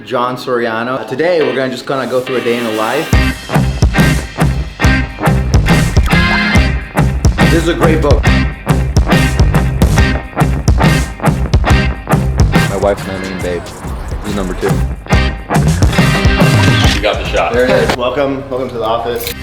John Soriano. Today we're just gonna go through a day in the life. This is a great book. My wife's my main babe. This is number 2. You got the shot. There it is. Welcome to the office.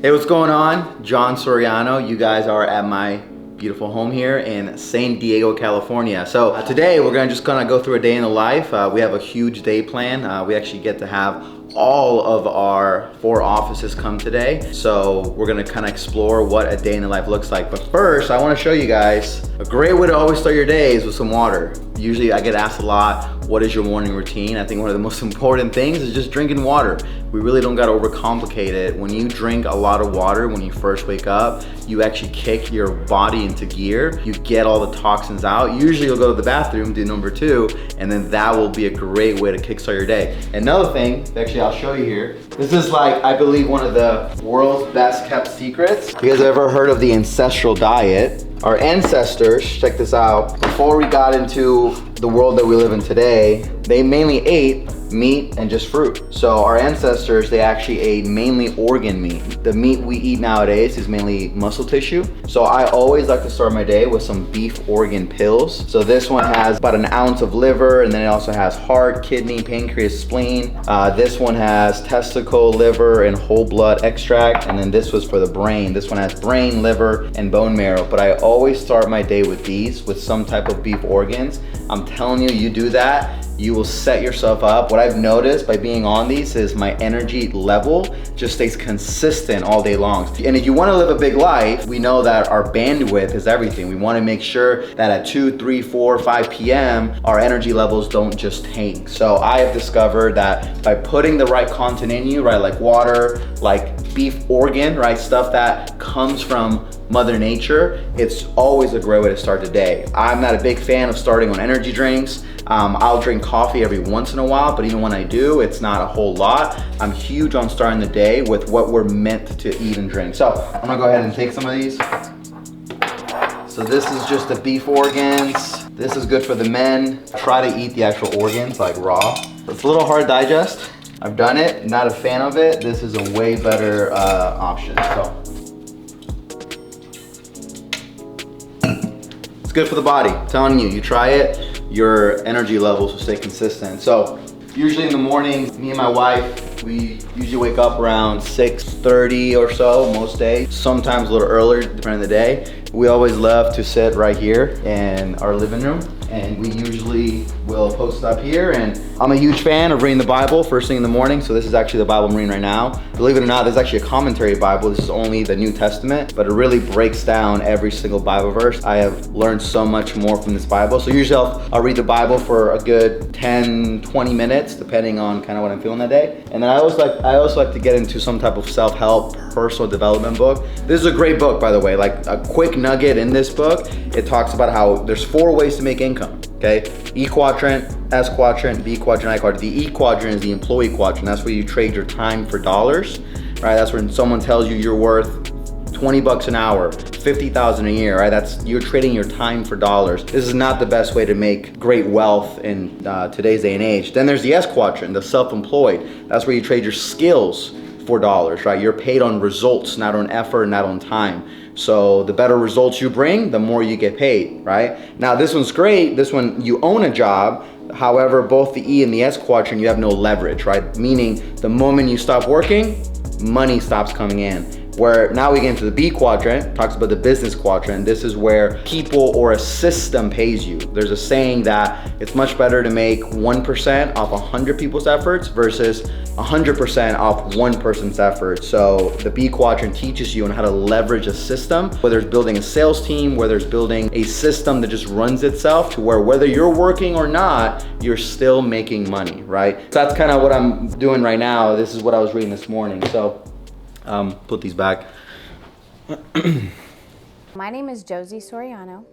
Hey, what's going on? John Soriano. You guys are at my beautiful home here in San Diego, California. So today we're just gonna go through a day in the life. We have a huge day planned. We actually get to have all of our 4 offices come today. So we're gonna kind of explore what a day in the life looks like. But first, I wanna show you guys a great way to always start your day is with some water. Usually I get asked a lot, what is your morning routine? I think one of the most important things is just drinking water. We really don't gotta overcomplicate it. When you drink a lot of water when you first wake up, you actually kick your body into gear. You get all the toxins out. Usually you'll go to the bathroom, do number 2, and then that will be a great way to kickstart your day. Another thing, actually I'll show you here. This is like, I believe, one of the world's best kept secrets. You guys ever heard of the ancestral diet? Our ancestors, check this out, before we got into the world that we live in today, they mainly ate meat and just fruit. So our ancestors, they actually ate mainly organ meat. The meat we eat nowadays is mainly muscle tissue. So I always like to start my day with some beef organ pills. So this one has about 1 ounce of liver, and then it also has heart, kidney, pancreas, spleen. This one has testicle, liver, and whole blood extract. And then this was for the brain. This one has brain, liver, and bone marrow. But I always start my day with these, with some type of beef organs. I'm telling you, you do that, you will set yourself up. What I've noticed by being on these is my energy level just stays consistent all day long. And if you want to live a big life, we know that our bandwidth is everything. We want to make sure that at 2, 3, 4, 5 p.m., our energy levels don't just tank. So I have discovered that by putting the right content in you, right, like water, like beef organ, right, stuff that comes from Mother Nature, it's always a great way to start the day. I'm not a big fan of starting on energy drinks. I'll drink coffee every once in a while, but even when I do, it's not a whole lot. I'm huge on starting the day with what we're meant to eat and drink. So I'm gonna go ahead and take some of these. So this is just the beef organs. This is good for the men. Try to eat the actual organs like raw. It's a little hard to digest. I've done it, not a fan of it. This is a way better option. So it's good for the body. I'm telling you, you try it, your energy levels will stay consistent. So usually in the morning, me and my wife, we usually wake up around 6:30 or so most days, sometimes a little earlier depending on the day. We always love to sit right here in our living room, and we usually will post up here. And I'm a huge fan of reading the Bible first thing in the morning. So this is actually the Bible I'm reading right now. Believe it or not, this is actually a commentary Bible. This is only the New Testament, but it really breaks down every single Bible verse. I have learned so much more from this Bible. So usually I'll read the Bible for a good 10, 20 minutes, depending on kind of what I'm feeling that day. And then I also like to get into some type of self-help, personal development book. This is a great book, by the way. Like a quick nugget in this book, it talks about how there's 4 ways to make income. Okay, E quadrant, S quadrant, B quadrant, I quadrant. The E quadrant is the employee quadrant. That's where you trade your time for dollars, right? That's when someone tells you you're worth 20 bucks an hour, 50,000 a year, right? That's, you're trading your time for dollars. This is not the best way to make great wealth in today's day and age. Then there's the S quadrant, the self-employed. That's where you trade your skills for dollars, right? You're paid on results, not on effort, not on time. So the better results you bring, the more you get paid, right? Now this one's great. This one, you own a job. However, both the E and the S quadrant, you have no leverage, right? Meaning the moment you stop working, money stops coming in. Where now we get into the B quadrant, talks about the business quadrant. This is where people or a system pays you. There's a saying that it's much better to make 1% off 100 people's efforts versus 100% off one person's effort. So the B quadrant teaches you on how to leverage a system, whether it's building a sales team, whether it's building a system that just runs itself to where whether you're working or not, you're still making money, right? So that's kind of what I'm doing right now. This is what I was reading this morning. So put these back. My name is Josie Soriano.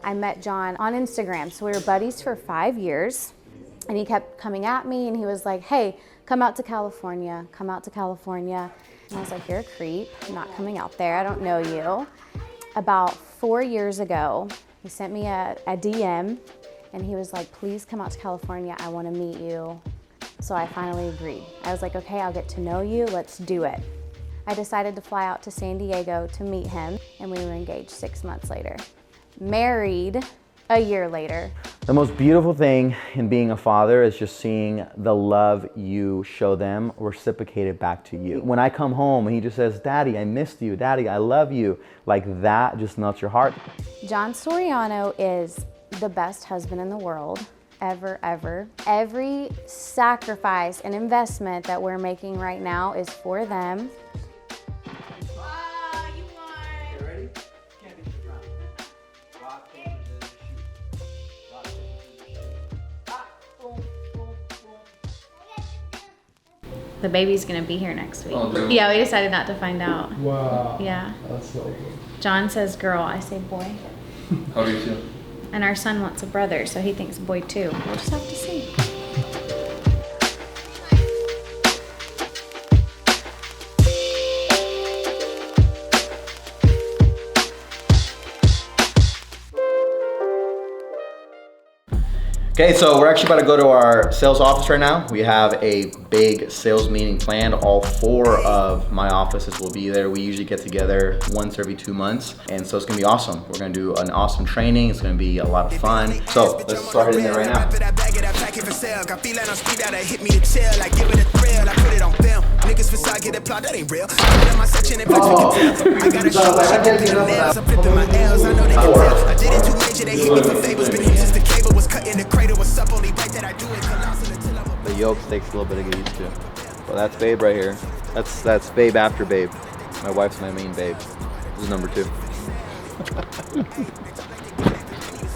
I met John on Instagram, so we were buddies for 5 years. And he kept coming at me and he was like, hey, come out to California, come out to California. And I was like, you're a creep, I'm not coming out there, I don't know you. About 4 years ago, he sent me a DM and he was like, please come out to California, I wanna meet you. So I finally agreed. I was like, okay, I'll get to know you, let's do it. I decided to fly out to San Diego to meet him and we were engaged 6 months later. Married a year later. The most beautiful thing in being a father is just seeing the love you show them reciprocated back to you. When I come home and he just says, Daddy, I missed you. Daddy, I love you. Like that just melts your heart. John Soriano is the best husband in the world, ever, ever. Every sacrifice and investment that we're making right now is for them. The baby's gonna be here next week. Oh, really? Yeah, we decided not to find out. Wow. Yeah. That's so cool. John says girl, I say boy. How do you feel? And our son wants a brother, so he thinks boy too. We'll just have to see. Okay, so we're actually about to go to our sales office right now. We have a big sales meeting planned. All 4 of my offices will be there. We usually get together once every 2 months. And so it's gonna be awesome. We're gonna do an awesome training. It's gonna be a lot of fun. So let's start hitting it right now. The yolk takes a little bit to get used to. Well, that's Babe right here. That's Babe after Babe. My wife's my main Babe. This is number 2.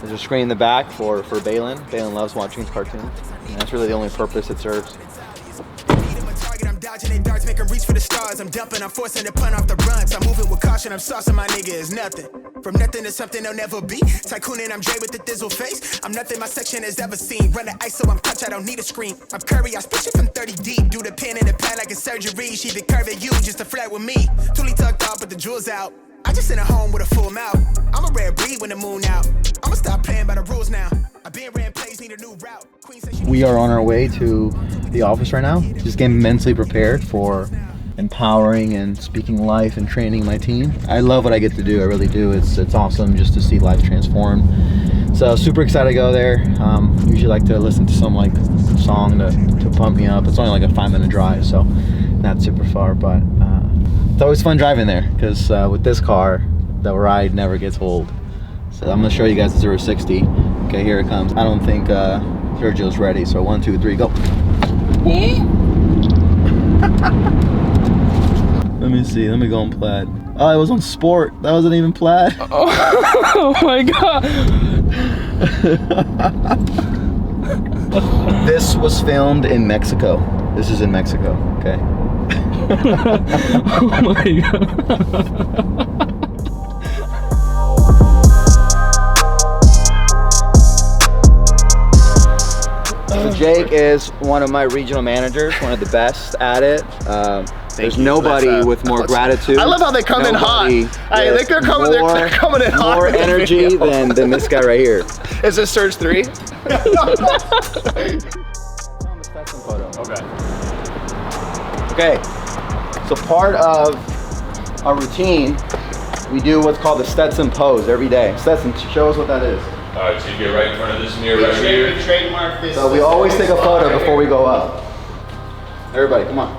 There's a screen in the back for Balin. Balin loves watching his cartoons. And that's really the only purpose it serves. I'm dodging they darts, make 'em reach for the stars. I'm dumping, I'm forcing the pun off the runs. I'm moving with caution, I'm saucing my nigga is nothing. From nothing to something they'll never be. Tycooning, I'm Dre with the thizzle face. I'm nothing my section has ever seen. Run the ice so I'm punch, I don't need a screen. I'm Curry, I spit it from 30 deep. Do the pin in the pad like a surgery. She been curving you just to flirt with me. Toolie tucked off, but the jewels out. I just sent her home with a full mouth. I'm a rare breed when the moon out. I'ma stop playing by the rules now. I've been ran plays, need a new route. Queen said she We are on our way to the office right now. Just getting mentally prepared for empowering and speaking life and training my team. I love what I get to do, I really do. It's awesome just to see life transform. So super excited to go there. Usually like to listen to some like song to pump me up. It's only like a 5-minute drive, so not super far, but it's always fun driving there because with this car, the ride never gets old. So I'm gonna show you guys the 0-60. Okay, here it comes. I don't think Sergio's ready, so 1, 2, 3, go. Let me see, let me go on plaid. Oh, it was on sport. That wasn't even plaid. Oh my god. This was filmed in Mexico. This is in Mexico, okay? Oh my god. So Jake is one of my regional managers, one of the best at it. There's nobody with more gratitude. I love how they come in hot. Hey, they're coming in hot. More energy than this guy right here. Is this Surge 3? Okay, so part of our routine, we do what's called the Stetson pose every day. Stetson, show us what that is. Alright, so you get right in front of this mirror right here. Trademark this. So we always take a photo before we go up. Everybody, come on.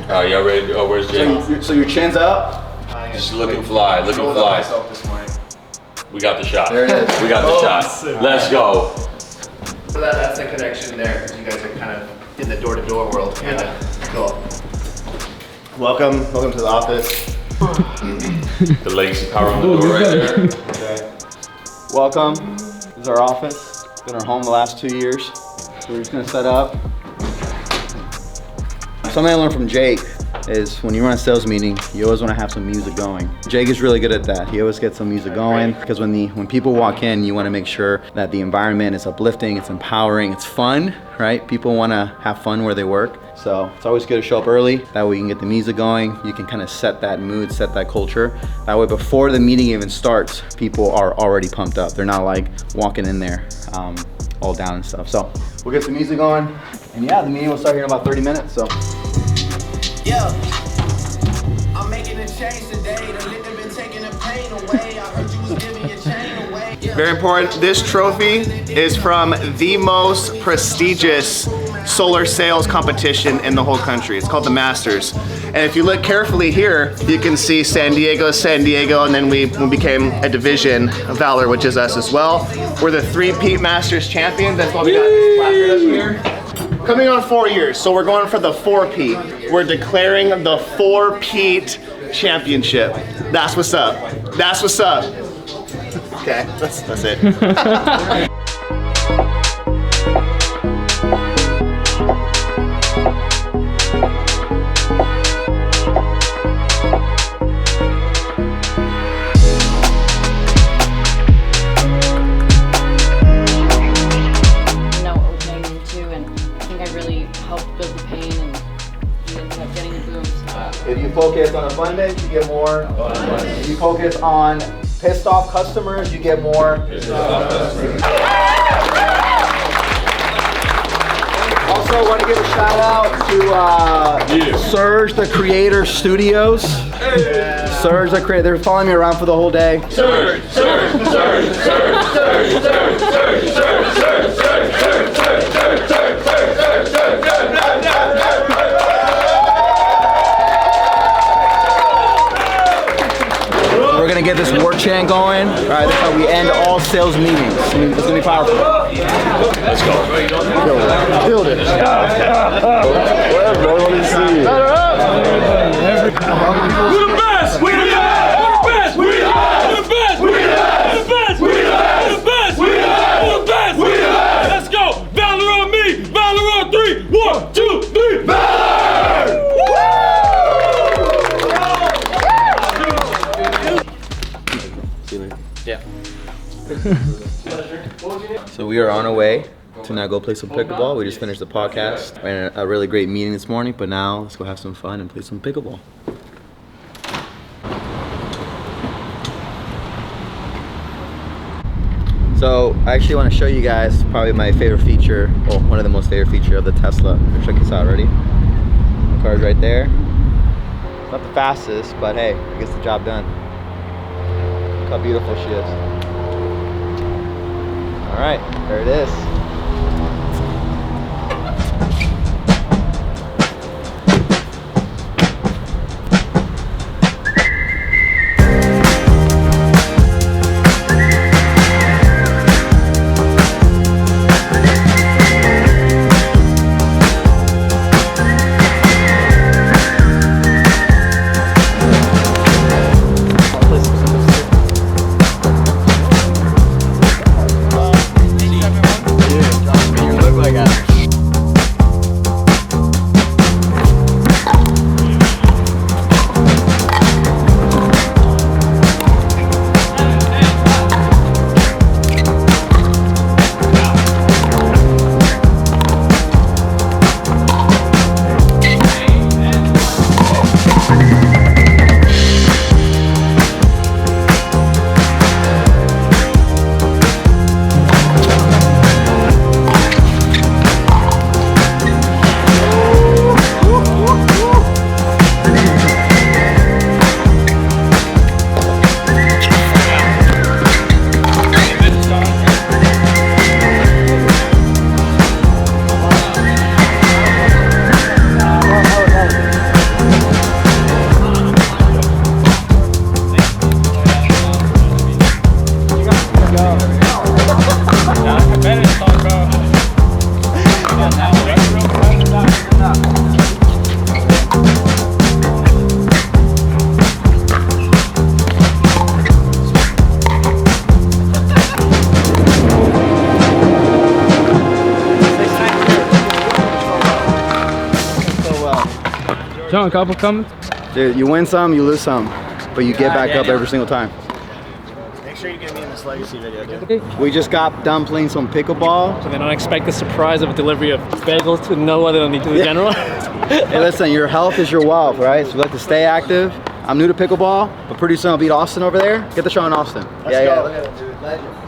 Alright, y'all ready? Oh, where's Jake? So your chin's up. Just looking fly, looking fly. We got the shot. There it is. We got the shot. Let's go. So that's the connection there, because you guys are kind of in the door-to-door world, kind of. Cool. Welcome to the office. The legacy power on the door right there. Okay. Welcome. This is our office. It's been our home the last 2 years. So we're just gonna set up. Something I learned from Jake is when you run a sales meeting, you always want to have some music going. Jake is really good at that. He always gets some music going because when people walk in, you want to make sure that the environment is uplifting, it's empowering, it's fun, right? People want to have fun where they work. So it's always good to show up early. That way you can get the music going. You can kind of set that mood, set that culture. That way before the meeting even starts, people are already pumped up. They're not like walking in there all down and stuff. So we'll get the music going. And yeah, the meeting will start here in about 30 minutes. So. Yeah, I'm making a change today. The liquor been taking the pain away. I heard you was giving your chain away. Very important. This trophy is from the most prestigious solar sales competition in the whole country. It's called the Masters. And if you look carefully here, you can see San Diego, and then we became a division of Valor, which is us as well. We're the 3-peat Masters champions. That's why we got this placard up here. Coming on 4 years, so we're going for the 4-peat. We're declaring the 4-peat championship. That's what's up. That's what's up. Okay, that's it. If you focus on abundance, you get more. If you focus on pissed off customers, you get more. Also, want to give a shout out to Surge the Creator Studios. Surge the Creator, they're following me around for the whole day. Surge, surge, surge, surge, surge, surge, surge, surge, surge, surge, surge, surge, surge, surge, We're gonna get this war chant going. All right, that's how we end all sales meetings. It's gonna be powerful. Let's go. Killed it. We're the best! We're the best! We're the best! We're the best! We're the best! We're the best! We're the best! We're the best! Let's go! Valor on me! Valor on 3! 1, 2, 3! Valor! Yeah. So we are on our way to now go play some pickleball. We just finished the podcast. We had a really great meeting this morning, but now let's go have some fun and play some pickleball. So I actually want to show you guys probably my favorite feature, well, one of the most favorite feature of the Tesla. Check this out, ready? The car's right there. Not the fastest, but hey, it gets the job done. Look how beautiful she is. All right, there it is. John, couple comments? Dude, you win some, you lose some, but you get back up every single time. Make sure you get me in this legacy video, dude. We just got done playing some pickleball. And then unexpected surprise of a delivery of bagels to no other than the general. Hey, listen, your health is your wealth, right? So we like to stay active. I'm new to pickleball, but pretty soon I'll beat Austin over there. Get the shot on Austin. Let's go. Look at him, dude. Legend.